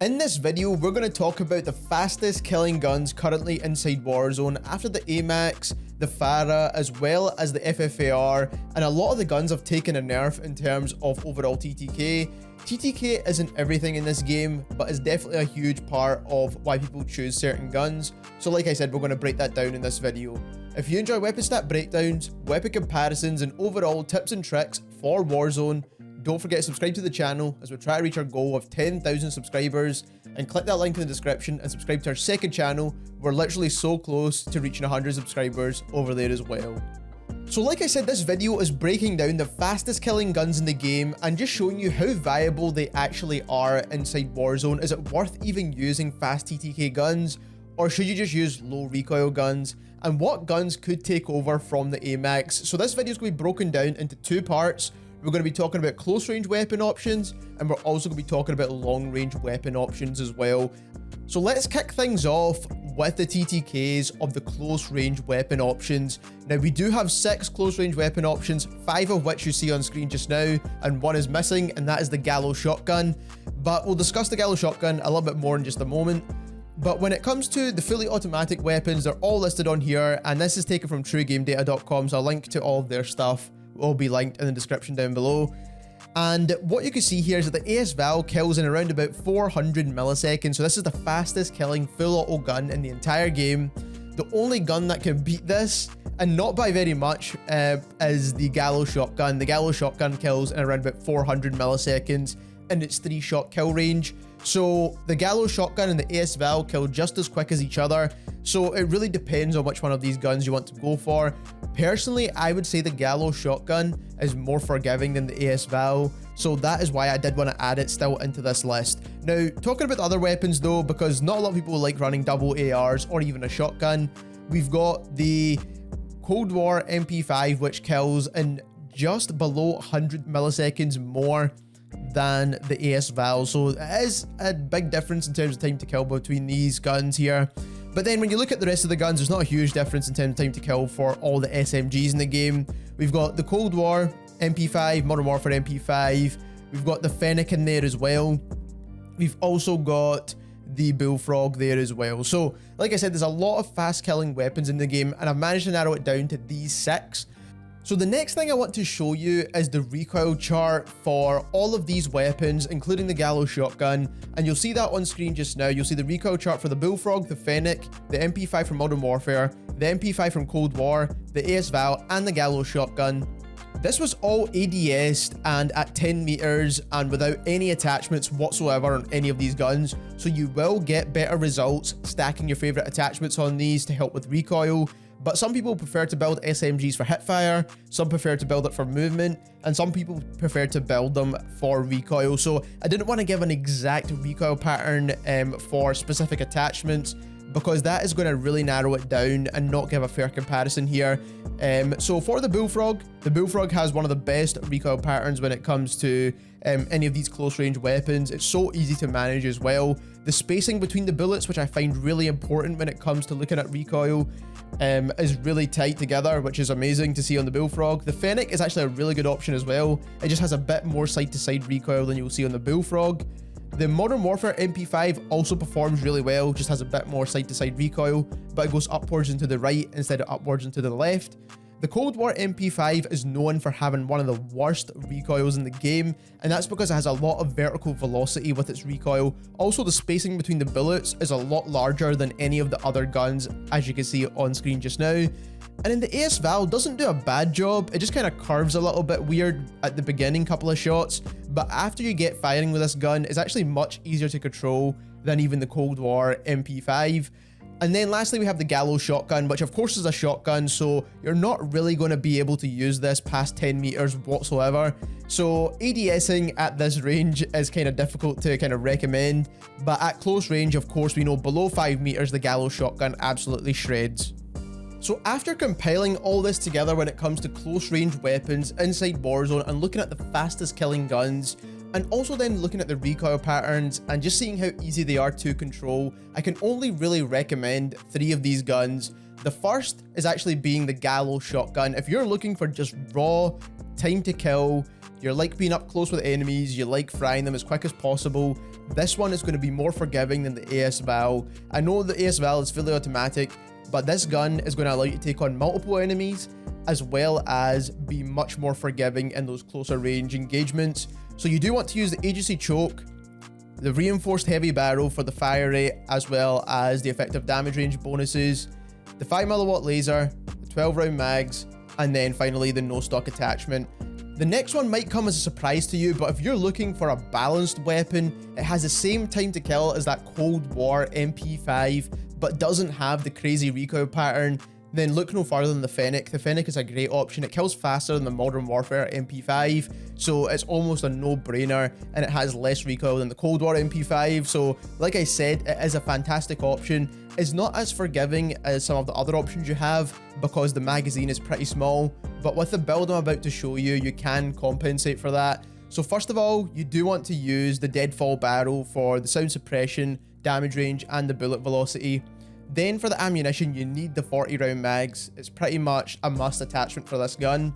In this video, we're going to talk about the fastest killing guns currently inside Warzone after the AMAX, the FARA, as well as the FFAR, and a lot of the guns have taken a nerf in terms of overall TTK. TTK isn't everything in this game, but is definitely a huge part of why people choose certain guns. So like I said, we're going to break that down in this video. If you enjoy weapon stat breakdowns, weapon comparisons, and overall tips and tricks for Warzone, don't forget to subscribe to the channel as we try to reach our goal of 10,000 subscribers, and click that link in the description and subscribe to our second channel. We're literally so close to reaching 100 subscribers over there as well. So like I said, this video is breaking down the fastest killing guns in the game and just showing you how viable they actually are inside Warzone. Is it worth even using fast TTK guns, or should you just use low recoil guns? And what guns could take over from the AMAX? So this video is going to be broken down into two parts. We're going to be talking about close range weapon options, and we're also going to be talking about long range weapon options as well. So let's kick things off with the TTKs of the close range weapon options. Now we do have 6 close range weapon options, 5 of which you see on screen just now, and 1 is missing, and that is the GALLO shotgun. But we'll discuss the GALLO shotgun a little bit more in just a moment. But when it comes to the fully automatic weapons, they're all listed on here, and this is taken from truegamedata.com, so I'll link to all of their stuff will be linked in the description down below. And what you can see here is that the ASVAL kills in around about 400 milliseconds, so this is the fastest killing full auto gun in the entire game. The only gun that can beat this, and not by very much, is the GALLO shotgun. The GALLO shotgun kills in around about 400 milliseconds in its 3-shot kill range. So the GALLO shotgun and the ASVAL kill just as quick as each other, so it really depends on which one of these guns you want to go for. Personally, I would say the GALLO shotgun is more forgiving than the ASVAL, so that is why I did want to add it still into this list. Now, talking about the other weapons though, because not a lot of people like running double ARs or even a shotgun, we've got the Cold War MP5, which kills in just below 100 milliseconds more than the ASVAL, so it is a big difference in terms of time to kill between these guns here. But then when you look at the rest of the guns, there's not a huge difference in terms of time to kill for all the SMGs in the game. We've got the Cold War MP5, Modern Warfare MP5, we've got the Fennec in there as well. We've also got the Bullfrog there as well. So like I said, there's a lot of fast killing weapons in the game, and I've managed to narrow it down to these 6. So the next thing I want to show you is the recoil chart for all of these weapons, including the GALLO shotgun, and you'll see that on screen just now. You'll see the recoil chart for the Bullfrog, the Fennec, the MP5 from Modern Warfare, the MP5 from Cold War, the ASVAL, and the GALLO shotgun. This was all ADS'd and at 10 meters and without any attachments whatsoever on any of these guns, so you will get better results stacking your favorite attachments on these to help with recoil. But some people prefer to build SMGs for hipfire, some prefer to build it for movement, and some people prefer to build them for recoil. So I didn't want to give an exact recoil pattern for specific attachments, because that is going to really narrow it down and not give a fair comparison here. So for the Bullfrog has one of the best recoil patterns when it comes to any of these close range weapons. It's so easy to manage as well. The spacing between the bullets, which I find really important when it comes to looking at recoil, is really tight together, which is amazing to see on the Bullfrog. The Fennec is actually a really good option as well. It just has a bit more side-to-side recoil than you'll see on the Bullfrog. The Modern Warfare MP5 also performs really well, just has a bit more side-to-side recoil, but it goes upwards and to the right instead of upwards and to the left. The Cold War MP5 is known for having one of the worst recoils in the game, and that's because it has a lot of vertical velocity with its recoil. Also, the spacing between the bullets is a lot larger than any of the other guns, as you can see on screen just now. And then the ASVAL doesn't do a bad job, it just kind of curves a little bit weird at the beginning couple of shots, but after you get firing with this gun, it's actually much easier to control than even the Cold War MP5. And then lastly, we have the GALLO shotgun, which of course is a shotgun, so you're not really going to be able to use this past 10 meters whatsoever. So ADSing at this range is kind of difficult to kind of recommend, but at close range, of course, we know below 5 meters, the GALLO shotgun absolutely shreds. So after compiling all this together when it comes to close range weapons inside Warzone and looking at the fastest killing guns, and also then looking at the recoil patterns and just seeing how easy they are to control, I can only really recommend 3 of these guns. The first is actually being the GALLO shotgun. If you're looking for just raw time to kill, you like being up close with enemies, you like frying them as quick as possible, this one is going to be more forgiving than the ASVAL. I know the ASVAL is fully automatic, but this gun is going to allow you to take on multiple enemies, as well as be much more forgiving in those closer range engagements. So you do want to use the agency choke, the reinforced heavy barrel for the fire rate, as well as the effective damage range bonuses, the 5mm laser, the 12 round mags, and then finally the no stock attachment. The next one might come as a surprise to you, but if you're looking for a balanced weapon, it has the same time to kill as that Cold War MP5, but doesn't have the crazy recoil pattern, then look no farther than the Fennec. The Fennec is a great option. It kills faster than the Modern Warfare MP5, so it's almost a no-brainer, and it has less recoil than the Cold War MP5. So like I said, it is a fantastic option. It's not as forgiving as some of the other options you have because the magazine is pretty small, but with the build I'm about to show you, you can compensate for that. So first of all, you do want to use the deadfall barrel for the sound suppression, damage range, and the bullet velocity. Then for the ammunition, you need the 40 round mags. It's pretty much a must attachment for this gun.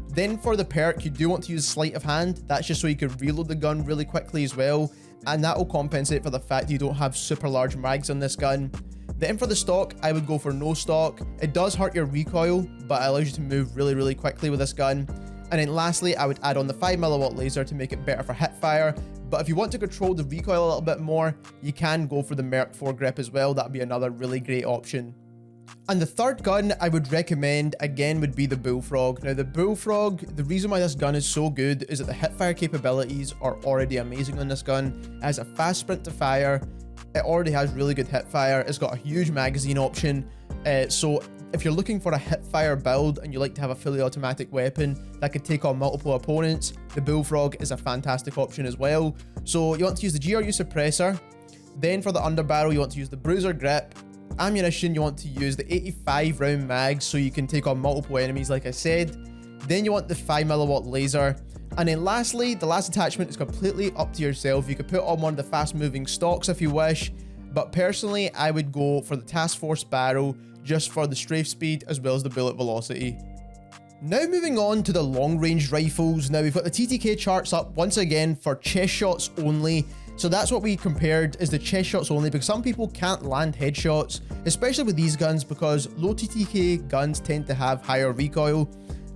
Then for the perk, you do want to use sleight of hand. That's just so you can reload the gun really quickly as well, and that will compensate for the fact that you don't have super large mags on this gun. Then for the stock, I would go for no stock. It does hurt your recoil, but it allows you to move really quickly with this gun. And then lastly, I would add on the 5mm laser to make it better for hip fire. But if you want to control the recoil a little bit more, you can go for the Merc foregrip as well. That would be another really great option. And the third gun I would recommend again would be the Bullfrog. Now the Bullfrog, the reason why this gun is so good is that the hip fire capabilities are already amazing on this gun. It has a fast sprint to fire. It already has really good hip fire. It's got a huge magazine option. So if you're looking for a hip fire build and you like to have a fully automatic weapon that could take on multiple opponents, the Bullfrog is a fantastic option as well. So you want to use the GRU suppressor. Then for the underbarrel, you want to use the bruiser grip. Ammunition, you want to use the 85 round mags so you can take on multiple enemies like I said. Then you want the 5mm laser. And then lastly, the last attachment is completely up to yourself. You could put on one of the fast moving stocks if you wish, but personally I would go for the Task Force barrel just for the strafe speed as well as the bullet velocity. Now moving on to the long range rifles. Now we've got the TTK charts up once again for chest shots only. So that's what we compared, is the chest shots only, because some people can't land headshots, especially with these guns, because low TTK guns tend to have higher recoil.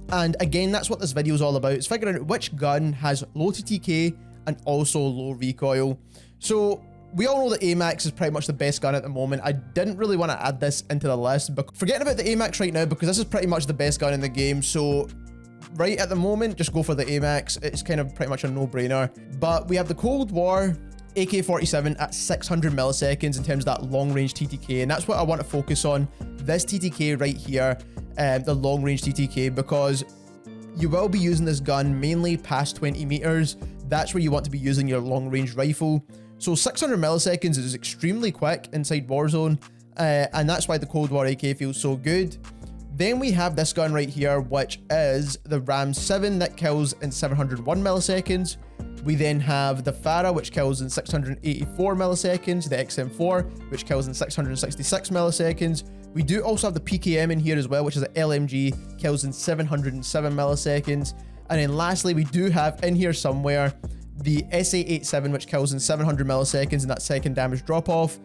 And again, that's what this video is all about. It's figuring out which gun has low TTK and also low recoil. So we all know that AMAX is pretty much the best gun at the moment. I didn't really want to add this into the list, but forgetting about the AMAX right now, because this is pretty much the best gun in the game. So right at the moment, just go for the AMAX. It's kind of pretty much a no-brainer. But we have the Cold War AK-47 at 600 milliseconds in terms of that long-range TTK, and that's what I want to focus on. This TTK right here, the long-range TTK, because you will be using this gun mainly past 20 meters. That's where you want to be using your long-range rifle. So 600 milliseconds is extremely quick inside Warzone, and that's why the Cold War AK feels so good. Then we have this gun right here, which is the Ram 7 that kills in 701 milliseconds. We then have the Farah, which kills in 684 milliseconds, the XM4, which kills in 666 milliseconds. We do also have the PKM in here as well, which is an LMG, kills in 707 milliseconds. And then lastly, we do have in here somewhere the SA87, which kills in 700 milliseconds in that second damage drop-off.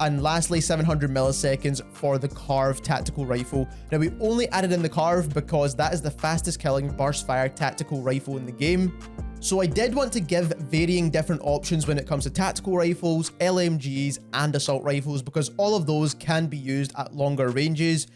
And lastly, 700 milliseconds for the Carve tactical rifle. Now, we only added in the Carve because that is the fastest killing burst fire tactical rifle in the game. So I did want to give varying different options when it comes to tactical rifles, LMGs, and assault rifles, because all of those can be used at longer ranges.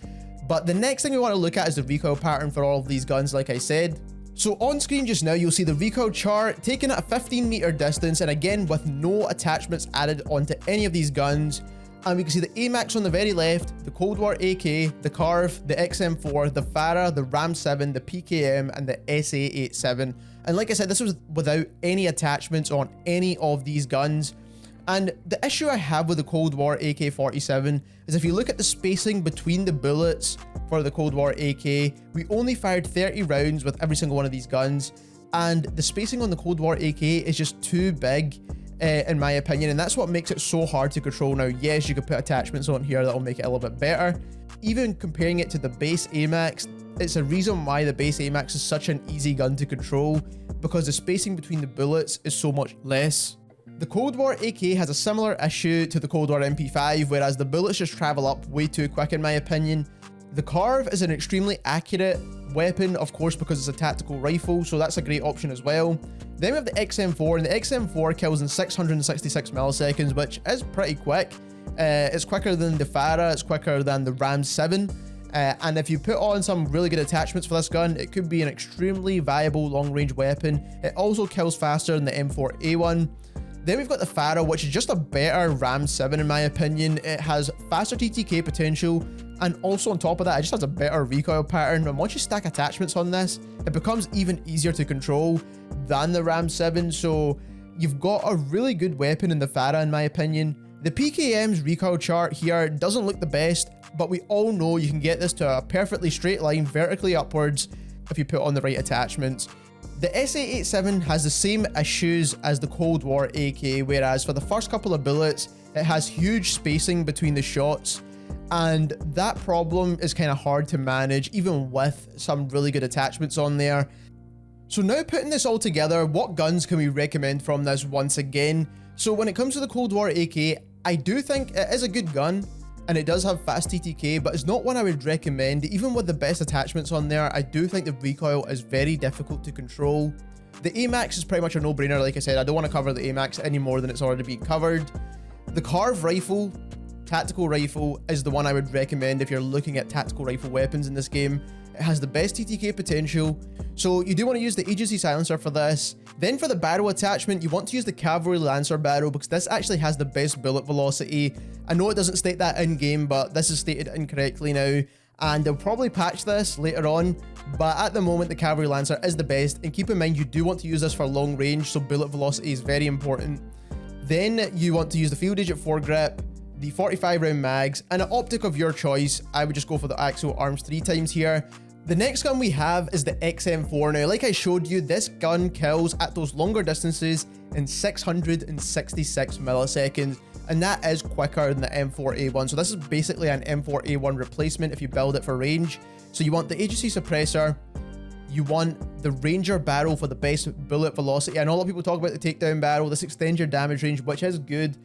But the next thing we want to look at is the recoil pattern for all of these guns, like I said. So on screen just now, you'll see the recoil chart taken at a 15 meter distance, and again with no attachments added onto any of these guns. And we can see the AMAX on the very left, the Cold War AK, the Carve, the XM4, the Farah, the Ram 7, the PKM, and the SA87. And like I said, this was without any attachments on any of these guns. And the issue I have with the Cold War AK-47 is if you look at the spacing between the bullets for the Cold War AK, we only fired 30 rounds with every single one of these guns. And the spacing on the Cold War AK is just too big, in my opinion, and that's what makes it so hard to control. Now, yes, you could put attachments on here that'll make it a little bit better. Even comparing it to the base AMAX, it's a reason why the base AMAX is such an easy gun to control, because the spacing between the bullets is so much less. The Cold War AK has a similar issue to the Cold War MP5, whereas the bullets just travel up way too quick in my opinion. The Carve is an extremely accurate weapon, of course, because it's a tactical rifle, so that's a great option as well. Then we have the XM4, and the XM4 kills in 666 milliseconds, which is pretty quick. It's quicker than the Farah, it's quicker than the Ram 7, and if you put on some really good attachments for this gun, it could be an extremely viable long-range weapon. It also kills faster than the M4A1. Then we've got the Farah, which is just a better Ram 7 in my opinion. It has faster TTK potential, and also on top of that, it just has a better recoil pattern. And once you stack attachments on this, it becomes even easier to control than the Ram 7. So you've got a really good weapon in the Farah in my opinion. The PKM's recoil chart here doesn't look the best, but we all know you can get this to a perfectly straight line vertically upwards if you put on the right attachments. The SA87 has the same issues as the Cold War AK, whereas for the first couple of bullets, it has huge spacing between the shots, and that problem is kind of hard to manage even with some really good attachments on there. So now putting this all together, what guns can we recommend from this once again? So when it comes to the Cold War AK, I do think it is a good gun, and it does have fast TTK, but it's not one I would recommend. Even with the best attachments on there, I do think the recoil is very difficult to control. The AMAX is pretty much a no-brainer, like I said. I don't want to cover the AMAX any more than it's already been covered. The Carve rifle, tactical rifle, is the one I would recommend if you're looking at tactical rifle weapons in this game. It has the best TTK potential, so you do want to use the agency silencer for this. Then for the barrel attachment, you want to use the Cavalry Lancer barrel because this actually has the best bullet velocity. I know it doesn't state that in-game, but this is stated incorrectly now, and they'll probably patch this later on, but at the moment the Cavalry Lancer is the best, and keep in mind you do want to use this for long range, so bullet velocity is very important. Then you want to use the field agent foregrip, the 45 round mags, and an optic of your choice. I would just go for the axial arms 3 times here. The next gun we have is the XM4. Now, like I showed you, this gun kills at those longer distances in 666 milliseconds, and that is quicker than the M4A1. So this is basically an M4A1 replacement if you build it for range. So you want the agency suppressor, you want the Ranger barrel for the best bullet velocity. I know a lot of people talk about the takedown barrel. This extends your damage range, which is good,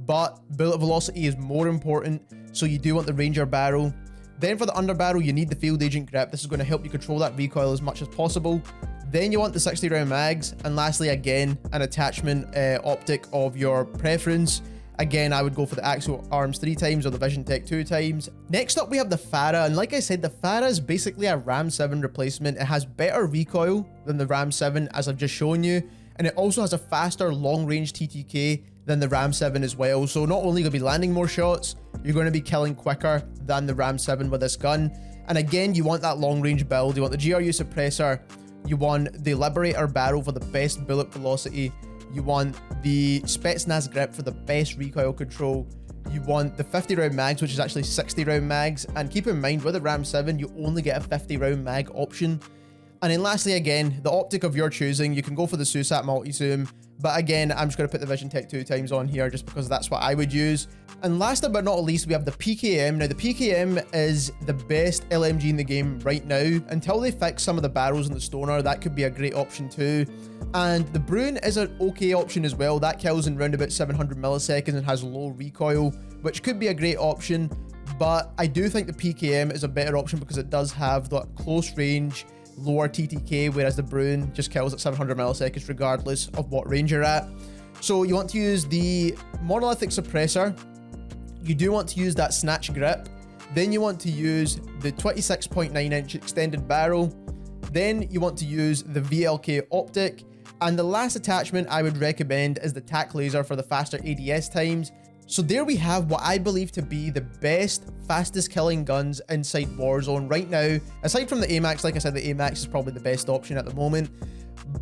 but bullet velocity is more important, so you do want the Ranger barrel. Then for the underbarrel, you need the field agent grip. This is going to help you control that recoil as much as possible. Then you want the 60 round mags, and lastly, again, an attachment optic of your preference. Again, I would go for the axial arms 3 times or the Vision Tech 2 times. Next up, we have the Farah, and like I said, the Farah is basically a Ram 7 replacement. It has better recoil than the Ram 7, as I've just shown you, and it also has a faster long-range TTK than the Ram 7 as well. So not only are you going to be landing more shots, you're going to be killing quicker than the Ram 7 with this gun. And again, you want that long-range build. You want the GRU suppressor, you want the Liberator barrel for the best bullet velocity, you want the Spetsnaz grip for the best recoil control, you want the 50 round mags, which is actually 60 round mags, and keep in mind with the Ram 7 you only get a 50 round mag option. And then lastly, again, the optic of your choosing. You can go for the SUSAT multi-zoom, but again, I'm just going to put the Vision Tech 2 times on here just because that's what I would use. And last but not least, we have the PKM. Now, the PKM is the best LMG in the game right now. Until they fix some of the barrels in the Stoner, that could be a great option too. And the Brune is an okay option as well. That kills in around about 700 milliseconds and has low recoil, which could be a great option. But I do think the PKM is a better option because it does have that close range, lower TTK, whereas the Brune just kills at 700 milliseconds regardless of what range you're at. So you want to use the monolithic suppressor, you do want to use that snatch grip, then you want to use the 26.9 inch extended barrel, then you want to use the VLK optic, and the last attachment I would recommend is the TAC laser for the faster ADS times. So there we have what I believe to be the best, fastest killing guns inside Warzone right now. Aside from the AMAX, like I said, the AMAX is probably the best option at the moment.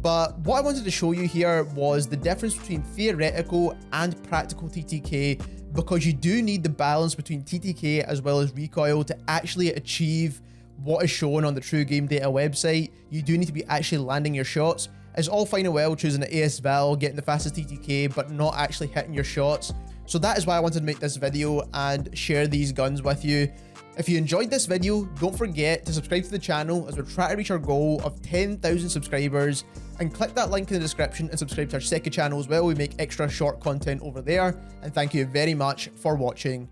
But what I wanted to show you here was the difference between theoretical and practical TTK, because you do need the balance between TTK as well as recoil to actually achieve what is shown on the True Game Data website. You do need to be actually landing your shots. It's all fine and well choosing the ASVAL, getting the fastest TTK, but not actually hitting your shots. So that is why I wanted to make this video and share these guns with you. If you enjoyed this video, don't forget to subscribe to the channel as we're trying to reach our goal of 10,000 subscribers, and click that link in the description and subscribe to our second channel as well. We make extra short content over there, and thank you very much for watching.